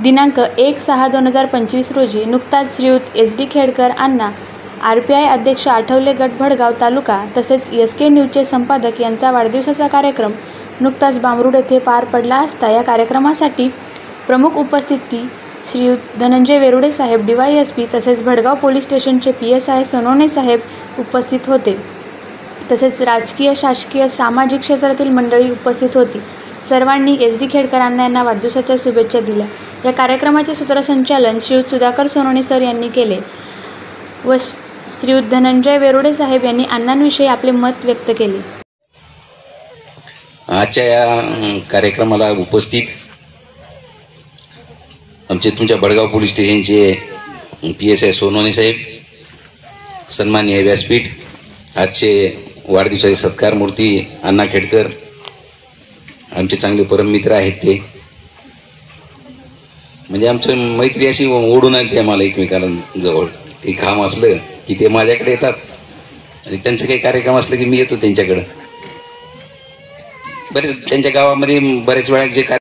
दिनांक 1/6/2025 रोजी नुकताच श्रीयुत SD खेडकर अण्णा RPI अध्यक्ष आठवले गट भडगाव तालुका तसेच SK न्यूजचे संपादक यांचा वाढदिवसाचा कार्यक्रम नुकताच बांबरूड येथे पार पडला असता या कार्यक्रमासाठी प्रमुख उपस्थिती श्रीयुत धनंजय वेरुडे साहेब DYSP तसेच भडगाव पोलीस स्टेशनचे PSI सोनवणे साहेब उपस्थित होते। तसेच राजकीय शासकीय सामाजिक क्षेत्रातील मंडळी उपस्थित होती। सर्वांनी SD खेडकर अण्णा यांना वाढदिवसाच्या शुभेच्छा दिल्या। या कार्यक्रमाचे सूत्रसंचालन श्रीयुत सुधाकर सोनवणे सर यांनी केले व श्रीयुत धनंजय वेरुडे साहेब यांनी अण्णांविषयी आपले मत व्यक्त केले। आजच्या या कार्यक्रमाला उपस्थित आमचे तुमच्या भडगाव पोलीस स्टेशनचे PSI सोनवणे साहेब, सन्माननीय व्यासपीठ, आजचे वाढदिवसाचे सत्कार मूर्ती अण्णा खेडकर, आमचे चांगले परममित्र आहेत ते, म्हणजे आमची मैत्री अशी ओढून आणते आम्हाला एकमेकाला जवळ। ते काम असलं की ते माझ्याकडे येतात आणि त्यांचे काही कार्यक्रम असले की मी येतो त्यांच्याकडे। बरेच त्यांच्या गावामध्ये बरेच वेळा जे